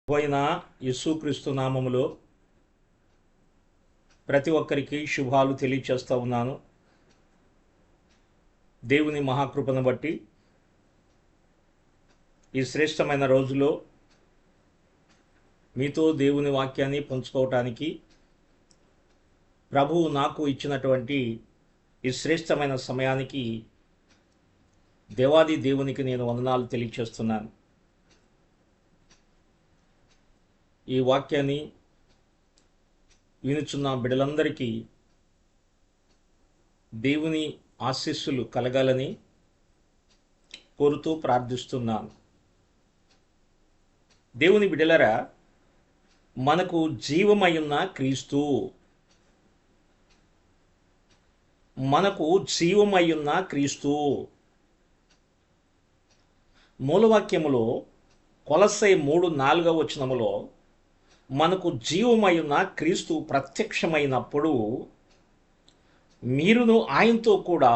పోయిన యేసుక్రీస్తు నామములో ప్రతి ఒక్కరికి శుభాలు తెలియచేస్తూ ఉన్నాను. దేవుని మహాకృపను బట్టి ఈ శ్రేష్టమైన రోజులో మీతో దేవుని వాక్యాన్ని పంచుకోవటానికి ప్రభువు నాకు ఇచ్చినటువంటి ఈ శ్రేష్టమైన సమయానికి దేవాది దేవునికి నేను వందనాలు తెలియచేస్తున్నాను. ఈ వాక్యాన్ని వినుచున్న బిడ్డలందరికీ దేవుని ఆశీస్సులు కలగాలని కోరుతూ ప్రార్థిస్తున్నాను. దేవుని బిడ్డలరా, మనకు జీవమయున్న క్రీస్తు, మనకు జీవమయున్న క్రీస్తు. మూలవాక్యములో కొలస్సై 3:4 మనకు జీవమయున్న క్రీస్తు ప్రత్యక్షమైనప్పుడు మీరును ఆయనతో కూడా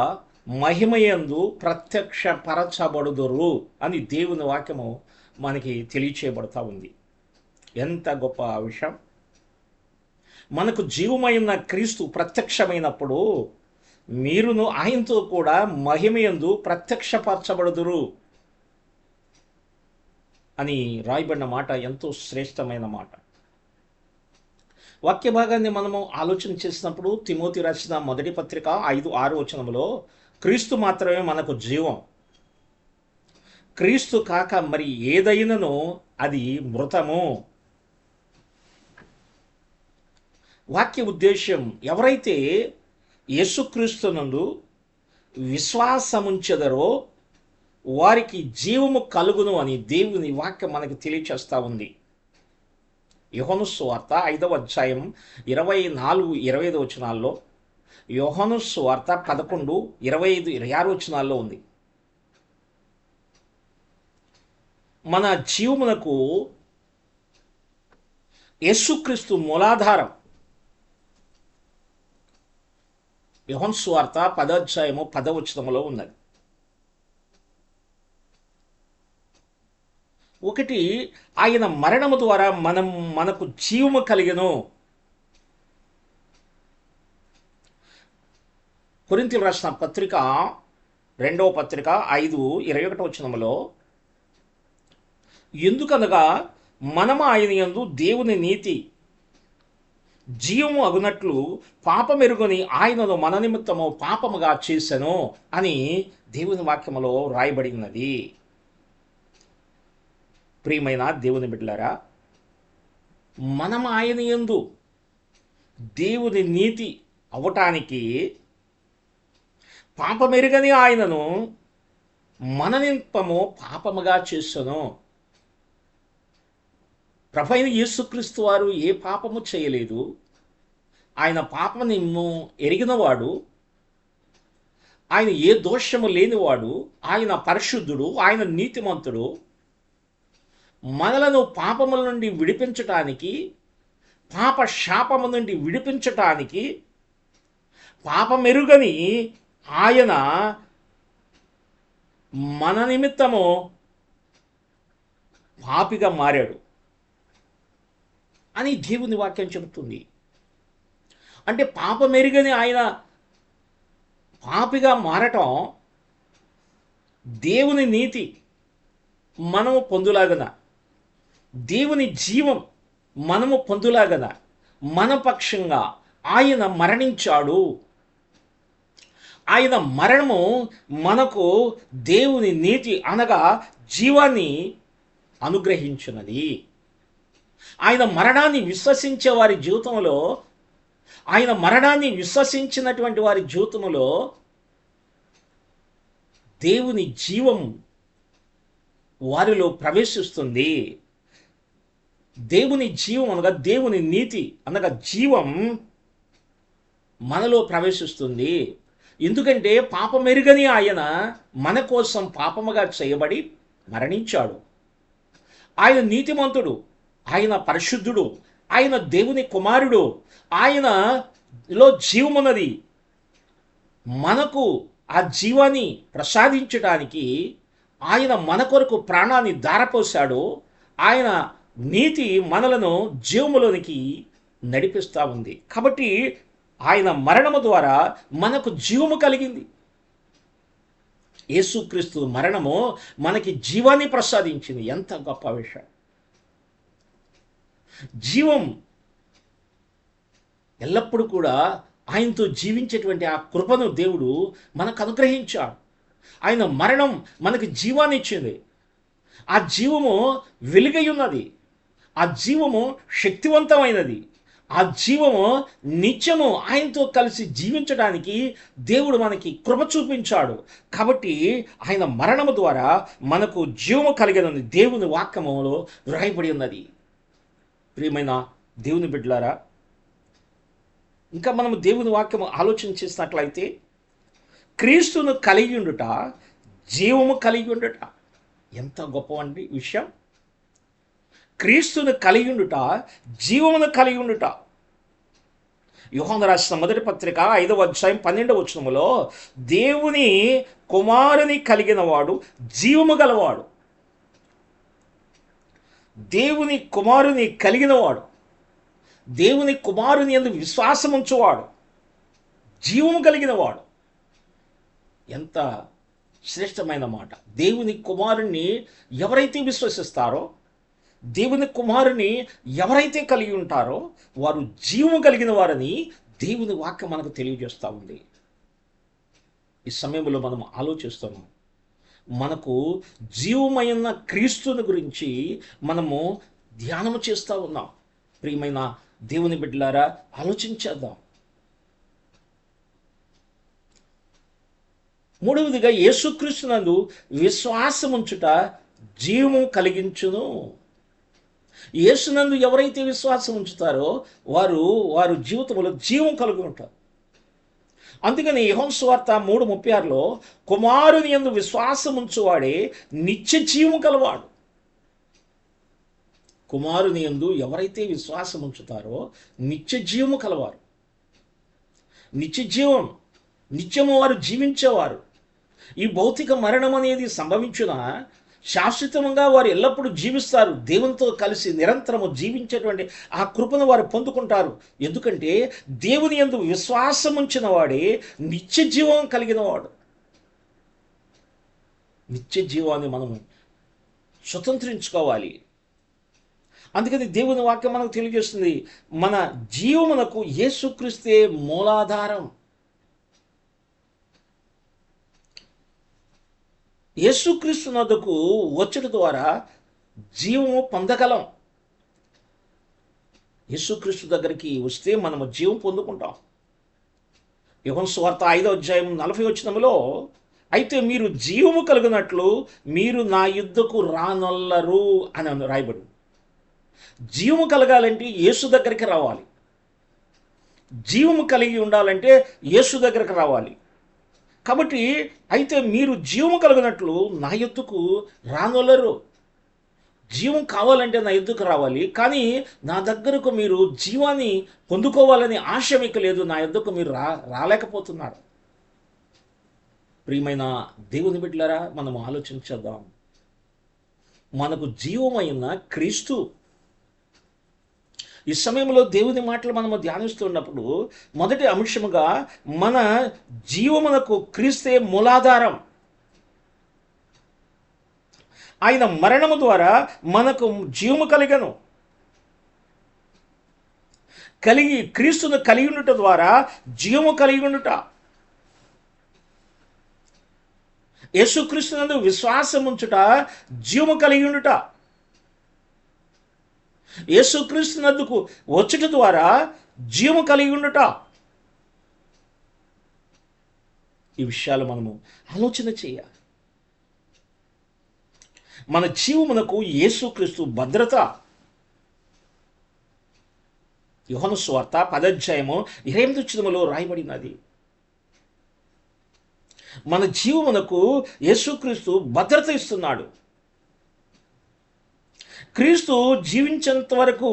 మహిమయందు ప్రత్యక్షపరచబడుదురు అని దేవుని వాక్యము మనకి తెలియచేయబడతా ఉంది. ఎంత గొప్ప విషయం! మనకు జీవమయున్న క్రీస్తు ప్రత్యక్షమైనప్పుడు మీరును ఆయనతో కూడా మహిమయందు ప్రత్యక్షపరచబడుదురు అని రాయబడిన మాట ఎంతో శ్రేష్టమైన మాట. వాక్య భాగాన్ని మనము ఆలోచన చేసినప్పుడు తిమోతి రాసిన మొదటి పత్రిక 5:6 క్రీస్తు మాత్రమే మనకు జీవం, క్రీస్తు కాక మరి ఏదైనను అది మృతము. వాక్య ఉద్దేశం, ఎవరైతే యేసుక్రీస్తునందు విశ్వాసముంచెదరో వారికి జీవము కలుగును అని దేవుని వాక్యం మనకి తెలియచేస్తూ ఉంది. యోహాను సువార్త 5:24-25 యోహాను సువార్త 11:25-26 ఉంది. మన జీవమునకు యేసుక్రీస్తు మూలాధారం. యోహాను సువార్త 10:10 ఉన్నది. ఒకటి, ఆయన మరణము ద్వారా మనకు జీవము కలిగెను. కొరింథీయులకు రాసిన పత్రిక 2వ పత్రిక 5:21 ఎందుకనగా మనము ఆయన యందు దేవుని నీతి జీవము అగునట్లు పాపమెరుగని ఆయనను మన నిమిత్తము పాపముగా చేసెను అని దేవుని వాక్యములో రాయబడినది. ప్రియమైన దేవుని బిడ్డలారా, మనం ఆయన యందు దేవుని నీతి అవటానికి పాపమెరుగని ఆయనను మన నిమిత్తము పాపముగా చేసెను. ప్రభువైన యేసుక్రీస్తు వారు ఏ పాపము చేయలేదు. ఆయన పాపము ఎరిగినవాడు, ఆయన ఏ దోషము లేనివాడు, ఆయన పరిశుద్ధుడు, ఆయన నీతిమంతుడు. మనలను పాపముల నుండి విడిపించటానికి, పాప శాపము నుండి విడిపించటానికి పాపమెరుగని ఆయన మన నిమిత్తము పాపిగా మారాడు అని దేవుని వాక్యం చెబుతుంది. అంటే పాపమెరుగని ఆయన పాపిగా మారటం దేవుని నీతి మనము పొందులాగన, దేవుని జీవం మనము పొందులాగన మన పక్షంగా ఆయన మరణించాడు. ఆయన మరణము మనకు దేవుని నీతి అనగా జీవాన్ని అనుగ్రహించున్నది. ఆయన మరణాన్ని విశ్వసించే వారి జీవితంలో, ఆయన మరణాన్ని విశ్వసించినటువంటి వారి జీవితంలో దేవుని జీవం వారిలో ప్రవేశిస్తుంది. దేవుని జీవం అనగా దేవుని నీతి అనగా జీవం మనలో ప్రవేశిస్తుంది. ఎందుకంటే పాపమెరుగని ఆయన మన కోసం పాపముగా చేయబడి మరణించాడు. ఆయన నీతిమంతుడు, ఆయన పరిశుద్ధుడు, ఆయన దేవుని కుమారుడు, ఆయనలో జీవమున్నది. మనకు ఆ జీవాన్ని ప్రసాదించడానికి ఆయన మన కొరకు ప్రాణాన్ని ధారపోశాడు. ఆయన నీతి మనలను జీవములోనికి నడిపిస్తూ ఉంది. కాబట్టి ఆయన మరణము ద్వారా మనకు జీవము కలిగింది. యేసుక్రీస్తు మరణము మనకి జీవాన్ని ప్రసాదించింది. ఎంత గొప్ప విషయం! జీవం ఎల్లప్పుడూ కూడా ఆయనతో జీవించేటువంటి ఆ కృపను దేవుడు మనకు అనుగ్రహించాడు. ఆయన మరణం మనకి జీవాన్ని ఇచ్చింది. ఆ జీవము వెలుగై ఉన్నది. ఆ జీవము శక్తివంతమైనది. ఆ జీవము నిత్యము ఆయనతో కలిసి జీవించడానికి దేవుడు మనకి కృప చూపించాడు. కాబట్టి ఆయన మరణము ద్వారా మనకు జీవము కలిగినది దేవుని వాక్యములో వ్రాయబడి ఉన్నది. ప్రియమైన దేవుని బిడ్డలారా, ఇంకా మనము దేవుని వాక్యము ఆలోచన చేసినట్లయితే, క్రీస్తును కలిగి ఉండుట జీవము కలిగి ఉండుట ఎంత గొప్పవండి విషయం! క్రీస్తును కలిగి ఉండుట జీవమును కలిగి ఉండుట. యోహాను రాసిన మొదటి పత్రిక 5వ అధ్యాయం 12వ వచనములో, దేవుని కుమారుని కలిగిన వాడు జీవము గలవాడు. దేవుని కుమారుని కలిగినవాడు, దేవుని కుమారుని యందు విశ్వాసం ఉంచువాడు జీవము కలిగినవాడు. ఎంత శ్రేష్టమైన మాట! దేవుని కుమారుణ్ణి ఎవరైతే విశ్వసిస్తారో, దేవుని కుమారుని ఎవరైతే కలిగి ఉంటారో వారు జీవము కలిగిన వారని దేవుని వాక్యం మనకు తెలియజేస్తూ ఉంది. ఈ సమయంలో మనం ఆలోచిస్తున్నాం, మనకు జీవమైన క్రీస్తుని గురించి మనము ధ్యానము చేస్తూ ఉన్నాం. ప్రియమైన దేవుని బిడ్డలారా, ఆలోచించేద్దాం. మూడవదిగా, యేసుక్రీస్తునందు విశ్వాసముంచుట జీవము కలిగించును. యేసునందు ఎవరైతే విశ్వాసం ఉంచుతారో వారు జీవితంలో జీవం కలిగి ఉంటారు. అందుకని యోహాను సువార్త 3:36లో, కుమారుని యందు విశ్వాసం ఉంచువాడే నిత్య జీవం కలవాడు. కుమారుని యందు ఎవరైతే విశ్వాసం ఉంచుతారో నిత్య జీవము కలవారు. నిత్య జీవం, నిత్యము వారు జీవించేవారు. ఈ భౌతిక మరణం అనేది సంభవించునా శాశ్వతంగా వారు ఎల్లప్పుడూ జీవిస్తారు. దేవునితో కలిసి నిరంతరము జీవించేటువంటి ఆ కృపను వారు పొందుకుంటారు. ఎందుకంటే దేవుని యందు విశ్వాసం ఉంచిన వాడే నిత్య జీవం కలిగిన వాడు. నిత్య జీవాన్ని మనము స్వతంత్రించుకోవాలి. అందుకని దేవుని వాక్యం మనకు తెలియజేస్తుంది, మన జీవమునకు యేసుక్రీస్తే మూలాధారం. యేసుక్రీస్తు నొద్దకు వచ్చుట ద్వారా జీవము పొందగలం. యేసుక్రీస్తు దగ్గరికి వస్తే మనము జీవం పొందుకుంటాం. యోహాను సువార్త 5వ అధ్యాయం 40వ వచనములో, అయితే మీరు జీవము కలిగినట్లు మీరు నా యుద్ధకు రానొల్లరు అని రాయబడి. జీవము కలగాలంటే యేసు దగ్గరికి రావాలి. జీవము కలిగి ఉండాలంటే యేసు దగ్గరికి రావాలి. కాబట్టి అయితే మీరు జీవము కలిగినట్లు నా యొద్దకు రానొల్లరు. జీవం కావాలంటే నా యొద్దకు రావాలి, కానీ నా దగ్గరకు మీరు జీవాన్ని పొందుకోవాలని ఆశ మీకు లేదు. నా యొద్దకు మీరు రాలేకపోతున్నారు. ప్రియమైన దేవుని బిడ్డలారా, మనం ఆలోచించేద్దాం. మనకు జీవమైన క్రీస్తు. ఈ సమయంలో దేవుని మాటలు మనము ధ్యానిస్తున్నప్పుడు మొదటి అంశముగా మన జీవమునకు క్రీస్తే మూలాధారం. ఆయన మరణము ద్వారా మనకు జీవము కలిగను. క్రీస్తును కలిగి ఉండుట ద్వారా జీవము కలిగి ఉండుట. యేసుక్రీస్తునందు విశ్వాసం ఉంచుట జీవము కలిగి ఉండుట. యేసుక్రీస్తునందుకు వచ్చుట ద్వారా జీవము కలిగి ఉండుట. ఈ విషయాలు మనము ఆలోచన చేయాలి. మన జీవమునకు యేసుక్రీస్తు భద్రత. యోహాను సువార్త 10వ అధ్యాయము 28వ వచనములో రాయబడినది. మన జీవమునకు యేసుక్రీస్తు భద్రత ఇస్తున్నాడు. క్రీస్తు జీవించేంత వరకు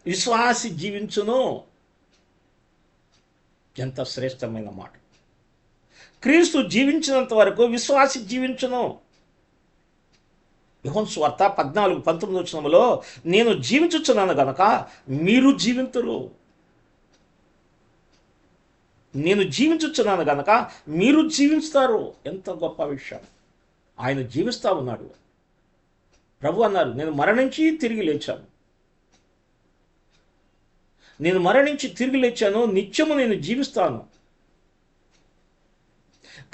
విశ్వాసి జీవించును. ఎంత శ్రేష్టమైన మాట! క్రీస్తు జీవించినంత వరకు విశ్వాసి జీవించును. యోహాను సువార్త 14:19 నేను జీవించుచున్నాను గనక మీరు జీవింతురు. నేను జీవించుచున్నాను గనక మీరు జీవిస్తారు. ఎంత గొప్ప విషయం! ఆయన జీవిస్తూ ఉన్నాడు. ప్రభు అన్నారు, నేను మరణించి తిరిగి లేచాను. నేను మరణించి తిరిగి లేచాను, నిత్యము నేను జీవిస్తాను.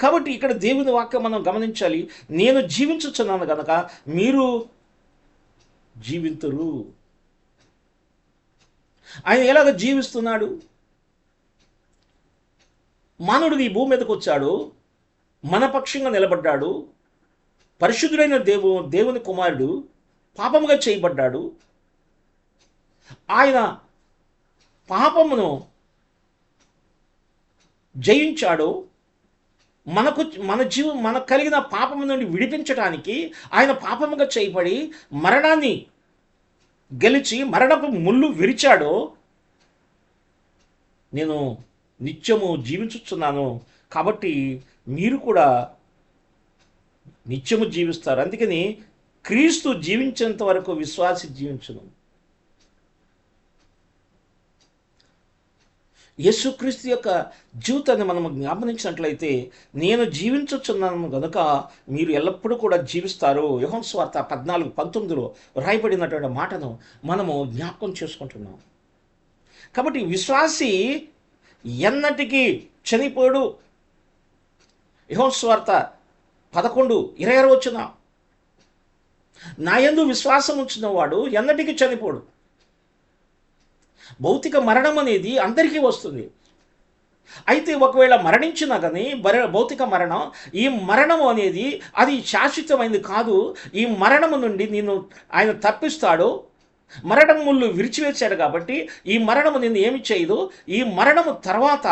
కాబట్టి ఇక్కడ దేవుని వాక్యం మనం గమనించాలి. నేను జీవించుచున్నాను గనక మీరు జీవింతురు. ఆయన ఎలాగ జీవిస్తున్నాడు? మానవుడికి ఈ భూమి మీదకి వచ్చాడు, మన పక్షంగా నిలబడ్డాడు, పరిశుద్ధుడైన దేవుని కుమారుడు పాపముగా చేయబడ్డాడు. ఆయన పాపమును జయించాడు. మనకు కలిగిన పాపము నుండి విడిపించడానికి ఆయన పాపముగా చేయబడి మరణాన్ని గెలిచి మరణపు ముళ్ళు విరిచాడు. నేను నిత్యము జీవించుచున్నాను, కాబట్టి మీరు కూడా నిత్యము జీవిస్తారు. అందుకని క్రీస్తు జీవించేంత వరకు విశ్వాసి జీవించును. యేసుక్రీస్తు యొక్క జీవితాన్ని మనం గమనించినట్లయితే, నేను జీవించుచున్నాను గనుక మీరు ఎల్లప్పుడూ కూడా జీవిస్తారు. యోహాను సువార్త 14:19 రాయబడినటువంటి మాటను మనము జ్ఞాపకం చేసుకుంటున్నాం. కాబట్టి విశ్వాసి ఎన్నటికీ చనిపోడు. యోహాను సువార్త 11:26 నా యందు విశ్వాసం ఉంచిన వాడు ఎన్నటికీ చనిపోడు. భౌతిక మరణం అనేది అందరికీ వస్తుంది. అయితే ఒకవేళ మరణించినా కానీ భౌతిక మరణం, ఈ మరణము అనేది అది శాశ్వతమైనది కాదు. ఈ మరణము నుండి నిన్ను ఆయన తప్పిస్తాడు. మరణం ముళ్ళు విరిచివేశాడు కాబట్టి ఈ మరణము నిన్ను ఏమి చేయదు. ఈ మరణము తర్వాత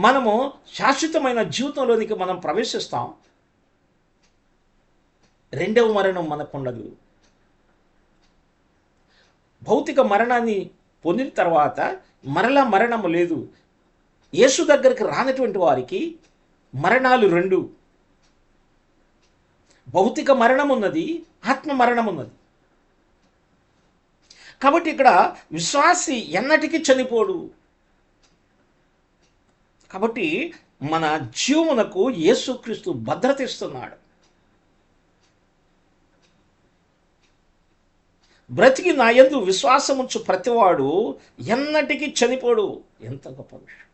మనము శాశ్వతమైన జీవితంలోనికి మనం ప్రవేశిస్తాం. రెండవ మరణం మనకుండదు. భౌతిక మరణాన్ని పొందిన తర్వాత మరలా మరణము లేదు. యేసు దగ్గరికి రానటువంటి వారికి మరణాలు రెండు, భౌతిక మరణం ఉన్నది, ఆత్మ మరణం ఉన్నది. కాబట్టి ఇక్కడ విశ్వాసి ఎన్నటికీ చనిపోడు. కాబట్టి మన జీవమునకు యేసుక్రీస్తు భద్రత ఇస్తున్నాడు. బ్రతికి నా యందు విశ్వాసముంచు ప్రతివాడు ఎన్నటికీ చనిపోడు. ఎంత గొప్ప విషయం!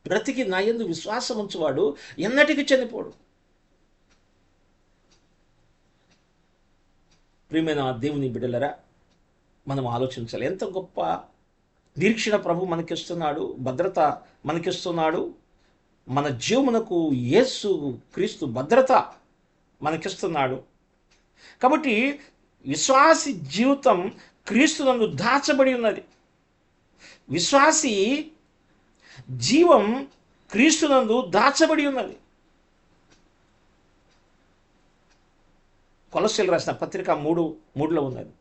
బ్రతికి నా యందు విశ్వాసముంచువాడు ఎన్నటికీ చనిపోడు. ప్రియమైన దేవుని బిడ్డలరా, మనం ఆలోచించాలి. ఎంత గొప్ప నిరీక్షణ ప్రభు మనకిస్తున్నాడు, భద్రత మనకిస్తున్నాడు. మన జీవమునకు యేసు క్రీస్తు భద్రత మనకిస్తున్నాడు. కాబట్టి విశ్వాసి జీవితం క్రీస్తునందు దాచబడి ఉన్నది. విశ్వాసి జీవం క్రీస్తునందు దాచబడి ఉన్నది. కొలస్సీయులకు రాసిన పత్రిక 3:3 ఉన్నది.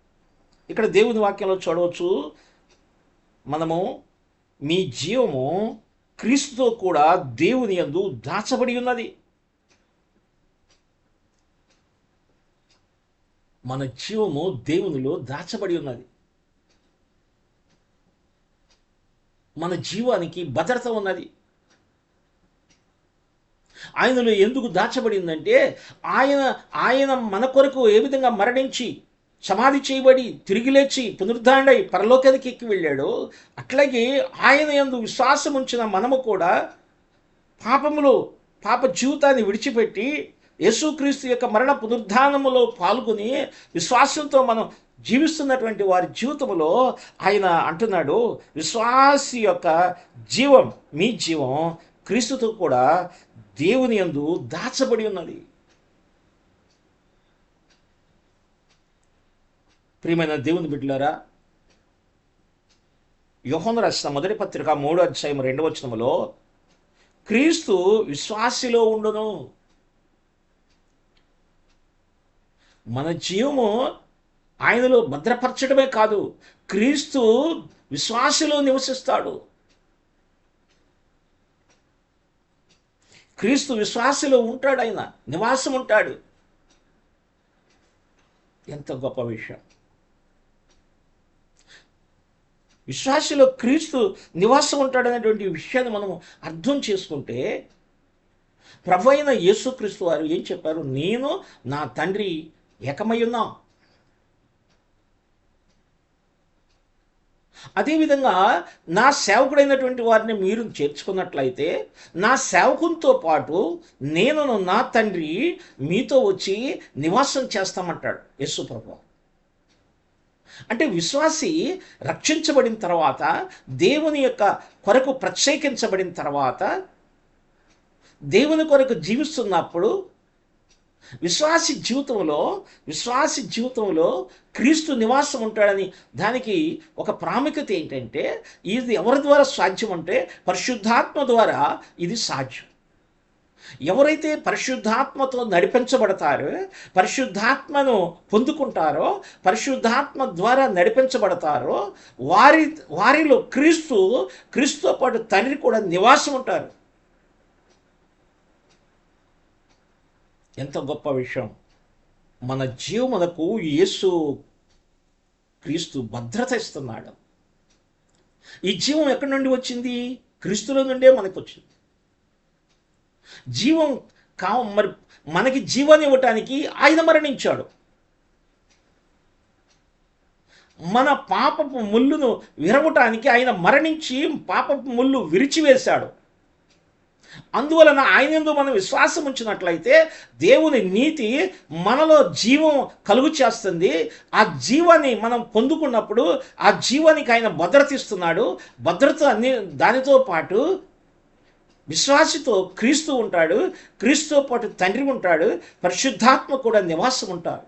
ఇక్కడ దేవుని వాక్యంలో చూడవచ్చు, మనము మీ జీవము క్రీస్తుతో కూడా దేవుని యందు దాచబడి ఉన్నది. మన జీవము దేవునిలో దాచబడి ఉన్నది. మన జీవానికి భద్రత ఉన్నది. ఆయనలో ఎందుకు దాచబడిందంటే, ఆయన మన కొరకు ఏ విధంగా మరణించి సమాధి చేయబడి తిరిగి లేచి పునరుద్ధారణై పరలోకానికి ఎక్కి వెళ్ళాడో, అట్లాగే ఆయన యందు విశ్వాసం ఉంచిన మనము కూడా పాప జీవితాన్ని విడిచిపెట్టి యేసుక్రీస్తు యొక్క మరణ పునరుద్ధానములో పాల్గొని విశ్వాసంతో మనం జీవిస్తున్నటువంటి వారి జీవితంలో ఆయన అంటున్నాడు, విశ్వాసి యొక్క జీవం, మీ జీవం క్రీస్తుతో కూడా దేవుని యందు దాచబడి ఉన్నది. ప్రియమైన దేవుని బిడ్డలారా, యోహాను రాసిన మొదటి పత్రిక 3:2 క్రీస్తు విశ్వాసిలో ఉండును. మన జీవము ఆయనలో భద్రపరచడమే కాదు, క్రీస్తు విశ్వాసిలో నివసిస్తాడు. క్రీస్తు విశ్వాసిలో ఉంటాడు, ఆయన నివాసం ఉంటాడు. ఎంత గొప్ప విషయం! విశ్వాసిలో క్రీస్తు నివాసం ఉంటాడనేటువంటి విషయాన్ని మనము అర్థం చేసుకుంటే, ప్రభు అయిన యేసుక్రీస్తు వారు ఏం చెప్పారు? నేను నా తండ్రి ఏకమై ఉన్నాం. అదేవిధంగా నా సేవకుడైనటువంటి వారిని మీరు చేర్చుకున్నట్లయితే, నా సేవకునితో పాటు నేనును నా తండ్రి మీతో వచ్చి నివాసం చేస్తామంటాడు యేసు ప్రభు. అంటే విశ్వాసి రక్షించబడిన తర్వాత, దేవుని యొక్క కొరకు ప్రత్యేకించబడిన తర్వాత, దేవుని కొరకు జీవిస్తున్నప్పుడు విశ్వాసి జీవితంలో క్రీస్తు నివాసం ఉంటాడని దానికి ఒక ప్రాముఖ్యత ఏంటంటే, ఇది ఎవరి ద్వారా సాధ్యం అంటే పరిశుద్ధాత్మ ద్వారా ఇది సాధ్యం. ఎవరైతే పరిశుద్ధాత్మతో నడిపించబడతారో, పరిశుద్ధాత్మను పొందుకుంటారో, పరిశుద్ధాత్మ ద్వారా నడిపించబడతారో వారిలో క్రీస్తుతో పాటు తండ్రి కూడా నివాసం ఉంటారు. ఎంత గొప్ప విషయం! మన జీవమునకు యేసు క్రీస్తు భద్రత ఇస్తున్నాడు. ఈ జీవం ఎక్కడి నుండి వచ్చింది? క్రీస్తులో నుండే మనకు వచ్చింది. జీవం మరి మనకి జీవాన్ని ఇవ్వటానికి ఆయన మరణించాడు. మన పాపపు ముళ్ళును విరవటానికి ఆయన మరణించి పాపపు ముళ్ళు విరిచివేశాడు. అందువలన ఆయన యందు మనం విశ్వాసం ఉంచినట్లయితే దేవుని నీతి మనలో జీవం కలుగు చేస్తుంది. ఆ జీవాన్ని మనం పొందుకున్నప్పుడు ఆ జీవానికి ఆయన భద్రత ఇస్తున్నాడు. భద్రత దానితో పాటు విశ్వాసితో క్రీస్తు ఉంటాడు, క్రీస్తుతో పాటు తండ్రి ఉంటాడు, పరిశుద్ధాత్మ కూడా నివాసం ఉంటారు.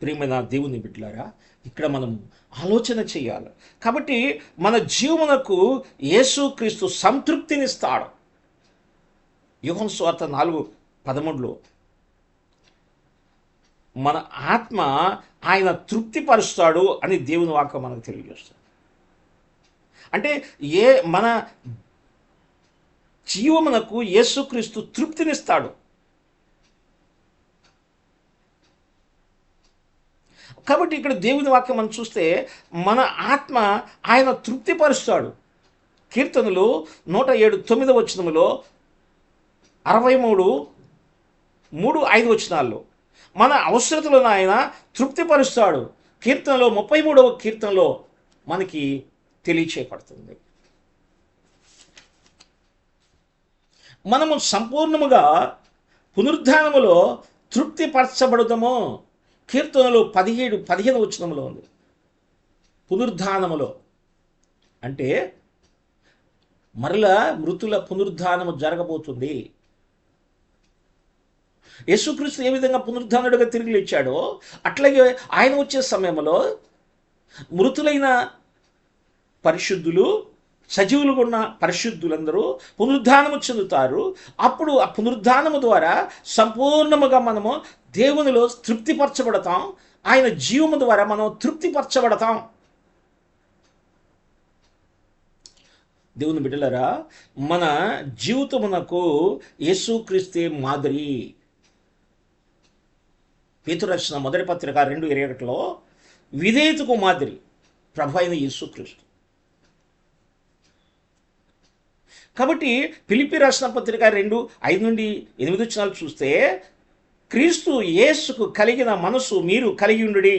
ప్రియమైన దేవుని బిడ్డలారా, ఇక్కడ మనం ఆలోచన చేయాలి. కాబట్టి మన జీవమునకు యేసుక్రీస్తు సంతృప్తినిస్తాడు. యోహాను సువార్త 4:13లో మన ఆత్మ ఆయన తృప్తిపరుస్తాడు అని దేవుని వాక్యం మనకు తెలియజేస్తుంది. అంటే మన జీవమునకు యేసుక్రీస్తు తృప్తినిస్తాడు. కాబట్టి ఇక్కడ దేవుని వాక్యం మనం చూస్తే మన ఆత్మ ఆయన తృప్తిపరుస్తాడు. కీర్తనలు 107:9 63:3-5 మన అవసరతలను ఆయన తృప్తిపరుస్తాడు. కీర్తనలో 33వ కీర్తనలో మనకి తెలియచేయబడుతుంది. మనము సంపూర్ణముగా పునరుద్ధానములో తృప్తిపరచబడతాము. కీర్తనలు 17:15 ఉంది. పునరుద్ధానములో అంటే మరలా మృతుల పునరుద్ధానము జరగబోతుంది. యేసుక్రీస్తు ఏ విధంగా పునరుద్ధానుడిగా తిరిగి లేచాడో అట్లాగే ఆయన వచ్చే సమయంలో మృతులైన పరిశుద్ధులు, సజీవులుగా ఉన్న పరిశుద్ధులందరూ పునరుద్ధానము చెందుతారు. అప్పుడు ఆ పునరుద్ధానము ద్వారా సంపూర్ణముగా మనము దేవునిలో తృప్తిపరచబడతాం. ఆయన జీవము ద్వారా మనం తృప్తిపరచబడతాం. దేవుని బిడ్డలారా, మన జీవితమునకు యేసుక్రీస్తే మాదిరి. పేతురు రాసిన మొదటి పత్రిక 2:21 విధేయతకు మాదిరి ప్రభు అయిన యేసుక్రీస్తు. కాబట్టి ఫిలిప్పీ రాసిన పత్రిక 2:5-8 చూస్తే క్రీస్తు యేసుకు కలిగిన మనసు మీరు కలిగి ఉండుడి.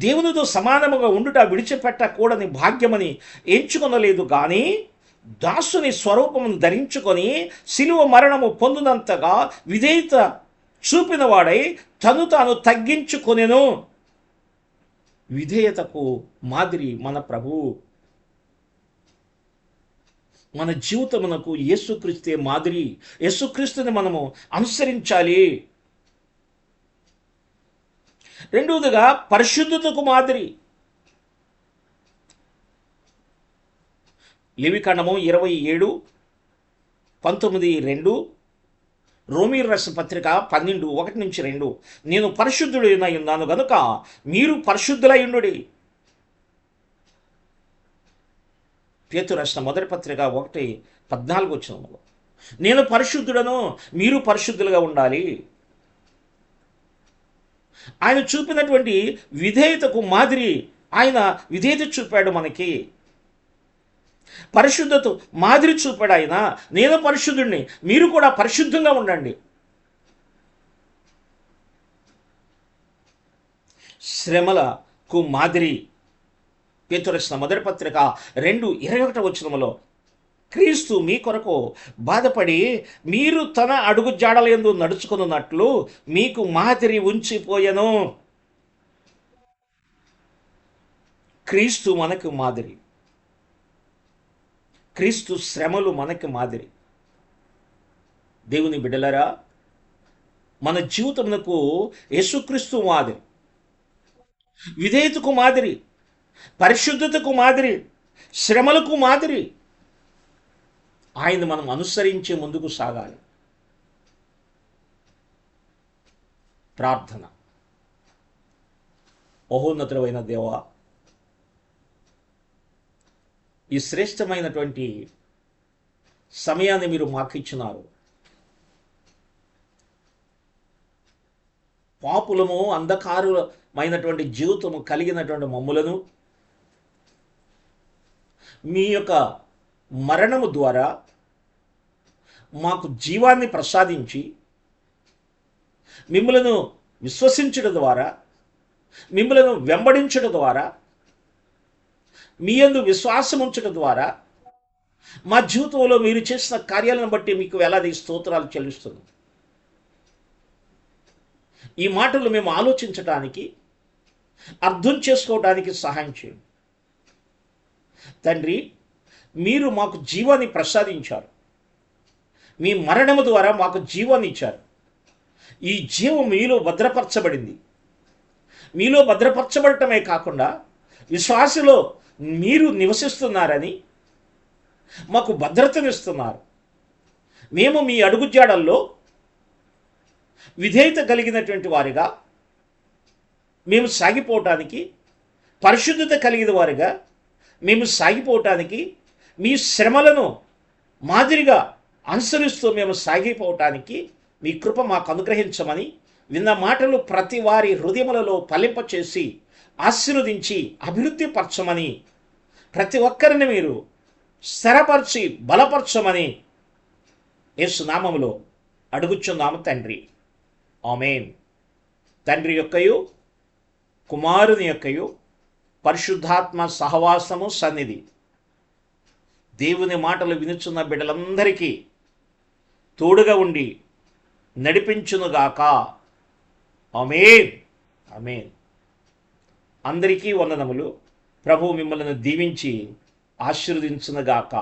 దేవునితో సమానముగా ఉండుట విడిచిపెట్టకూడని భాగ్యమని ఎంచుకొనలేదు కానీ దాసుని స్వరూపమును ధరించుకొని శిలువ మరణము పొందినంతగా విధేయత చూపిన వాడై తను తాను తగ్గించుకొనెను. విధేయతకు మాదిరి మన ప్రభువు. మన జీవితమునకు యేసుక్రీస్తే మాదిరి. యేసుక్రీస్తుని మనము అనుసరించాలి. రెండవదిగా పరిశుద్ధతకు మాదిరి. లేవికాండము 27:19-2 రోమీయుల రాసిన పత్రిక 12:1-2 నేను పరిశుద్ధుడై ఉన్నాను గనుక మీరు పరిశుద్ధులై ఉండుడి. పేతురు రాసిన మొదటి పత్రిక 1:14 నేను పరిశుద్ధుడను, మీరు పరిశుద్ధులుగా ఉండాలి. ఆయన చూపినటువంటి విధేయతకు మాదిరి ఆయన విధేయత చూపాడు మనకి. పరిశుద్ధత మాదిరి చూపాడు ఆయన. నేను పరిశుద్ధుడిని, మీరు కూడా పరిశుద్ధంగా ఉండండి. శ్రమలకు మాదిరి పేతురు రాసిన మొదటి పత్రిక 2:21 క్రీస్తు మీ కొరకు బాధపడి మీరు తన అడుగు జాడలందు నడుచుకున్నట్లు మీకు మాదిరి ఉంచిపోయెను. క్రీస్తు మనకు మాదిరి. క్రీస్తు శ్రమలు మనకి మాదిరి. దేవుని బిడ్డలారా, మన జీవితమునకు యేసుక్రీస్తు మాదిరి, విధేయతకు మాదిరి, పరిశుద్ధతకు మాదిరి, శ్రమలకు మాదిరి. ఆయన మనం అనుసరించి ముందుకు సాగాలి. ప్రార్థన. మహోన్నతుడైన దేవా, ఈ శ్రేష్టమైనటువంటి సమయాన్ని మీరు మాకు ఇచ్చినారు. పాపులము, అంధకారమైనటువంటి జీవితము కలిగినటువంటి మమ్ములను మీ యొక్క మరణము ద్వారా మాకు జీవాన్ని ప్రసాదించి, మిమ్మలను విశ్వసించడం ద్వారా, మిమ్మలను వెంబడించడం ద్వారా, మీ యందు విశ్వాసం ఉంచడం ద్వారా మా జీవితంలో మీరు చేసిన కార్యాలను బట్టి మీకు వేలాది స్తోత్రాలు చెల్లిస్తున్నాం. ఈ మాటలు మేము ఆలోచించడానికి, అర్థం చేసుకోవడానికి సహాయం చేయండి తండ్రి. మీరు మాకు జీవాన్ని ప్రసాదించారు. మీ మరణము ద్వారా మాకు జీవాన్ని ఇచ్చారు. ఈ జీవం మీలో భద్రపరచబడింది. మీలో భద్రపరచబడటమే కాకుండా విశ్వాసలో మీరు నివసిస్తున్నారని మాకు భద్రతనిస్తున్నారు. మేము మీ అడుగుజాడల్లో విధేయత కలిగినటువంటి వారిగా మేము సాగిపోవటానికి, పరిశుద్ధత కలిగిన వారిగా మేము సాగిపోవటానికి, మీ శ్రమలను మాదిరిగా అనుసరిస్తూ మేము సాగిపోవటానికి మీ కృప మాకు అనుగ్రహించమని, విన్న మాటలు ప్రతి వారి హృదయములలో ఫలింపచేసి ఆశీర్వదించి అభివృద్ధి పరచమని, ప్రతి ఒక్కరిని మీరు స్థిరపరిచి బలపరచమని యేసు నామములో అడుగుచున్నాము తండ్రి. ఆమేన్. తండ్రి యొక్కయు, కుమారుని యొక్కయు, పరిశుద్ధాత్మ సహవాసము సన్నిధి దేవుని మాటలు వినుచున్న బిడ్డలందరికీ తోడుగా ఉండి నడిపించునుగాక. ఆమేన్. ఆమేన్. అందరికీ వందనములు. ప్రభువు మిమ్మల్ని దీవించి ఆశీర్వదించునుగాక.